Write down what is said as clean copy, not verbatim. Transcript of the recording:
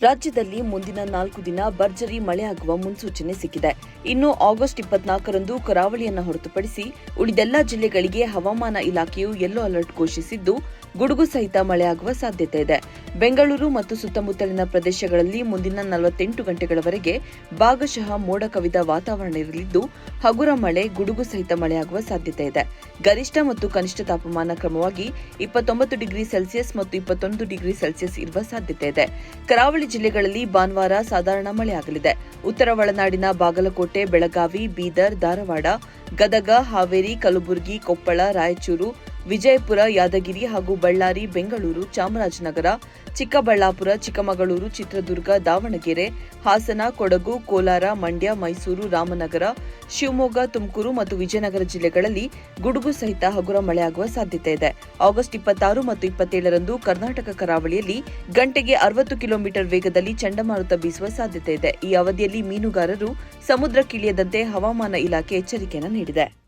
ರಾಜ್ಯದಲ್ಲಿ ಮುಂದಿನ 4 ದಿನ ಭರ್ಜರಿ ಮಳೆಯಾಗುವ ಮುನ್ಸೂಚನೆ ಸಿಕ್ಕಿದೆ. ಇನ್ನು ಆಗಸ್ಟ್ 24ರಂದು ಕರಾವಳಿಯನ್ನು ಹೊರತುಪಡಿಸಿ ಉಳಿದೆಲ್ಲ ಜಿಲ್ಲೆಗಳಿಗೆ ಹವಾಮಾನ ಇಲಾಖೆಯು ಯೆಲ್ಲೋ ಅಲರ್ಟ್ ಘೋಷಿಸಿದ್ದು, ಗುಡುಗು ಸಹಿತ ಮಳೆಯಾಗುವ ಸಾಧ್ಯತೆ ಇದೆ. ಬೆಂಗಳೂರು ಮತ್ತು ಸುತ್ತಮುತ್ತಲಿನ ಪ್ರದೇಶಗಳಲ್ಲಿ ಮುಂದಿನ 48 ಗಂಟೆಗಳವರೆಗೆ ಭಾಗಶಃ ಮೋಡ ಕವಿದ ವಾತಾವರಣ ಇರಲಿದ್ದು, ಹಗುರ ಮಳೆ, ಗುಡುಗು ಸಹಿತ ಮಳೆಯಾಗುವ ಸಾಧ್ಯತೆ ಇದೆ. ಗರಿಷ್ಠ ಮತ್ತು ಕನಿಷ್ಠ ತಾಪಮಾನ ಕ್ರಮವಾಗಿ 29 ಡಿಗ್ರಿ ಸೆಲ್ಸಿಯಸ್ ಮತ್ತು 21 ಡಿಗ್ರಿ ಸೆಲ್ಸಿಯಸ್ ಇರುವ ಸಾಧ್ಯತೆ ಇದೆ. ಕರಾವಳಿ ಜಿಲ್ಲೆಗಳಲ್ಲಿ ಭಾನುವಾರ ಸಾಧಾರಣ ಮಳೆಯಾಗಲಿದೆ. ಉತ್ತರ ಒಳನಾಡಿನ ಬಾಗಲಕೋಟೆ, ಬೆಳಗಾವಿ, ಬೀದರ್, ಧಾರವಾಡ, ಗದಗ, ಹಾವೇರಿ, ಕಲಬುರಗಿ, ಕೊಪ್ಪಳ, ರಾಯಚೂರು, ವಿಜಯಪುರ, ಯಾದಗಿರಿ ಹಾಗೂ ಬಳ್ಳಾರಿ, ಬೆಂಗಳೂರು, ಚಾಮರಾಜನಗರ, ಚಿಕ್ಕಬಳ್ಳಾಪುರ, ಚಿಕ್ಕಮಗಳೂರು, ಚಿತ್ರದುರ್ಗ, ದಾವಣಗೆರೆ, ಹಾಸನ, ಕೊಡಗು, ಕೋಲಾರ, ಮಂಡ್ಯ, ಮೈಸೂರು, ರಾಮನಗರ, ಶಿವಮೊಗ್ಗ, ತುಮಕೂರು ಮತ್ತು ವಿಜಯನಗರ ಜಿಲ್ಲೆಗಳಲ್ಲಿ ಗುಡುಗು ಸಹಿತ ಹಗುರ ಮಳೆಯಾಗುವ ಸಾಧ್ಯತೆ ಇದೆ. ಆಗಸ್ಟ್ 26 ಮತ್ತು 27ರಂದು ಕರ್ನಾಟಕ ಕರಾವಳಿಯಲ್ಲಿ ಗಂಟೆಗೆ 60 ಕಿಲೋಮೀಟರ್ ವೇಗದಲ್ಲಿ ಚಂಡಮಾರುತ ಬೀಸುವ ಸಾಧ್ಯತೆ ಇದೆ. ಈ ಅವಧಿಯಲ್ಲಿ ಮೀನುಗಾರರು ಸಮುದ್ರಕ್ಕಿಳಿಯದಂತೆ ಹವಾಮಾನ ಇಲಾಖೆ ಎಚ್ಚರಿಕೆಯನ್ನು ನೀಡಿದೆ.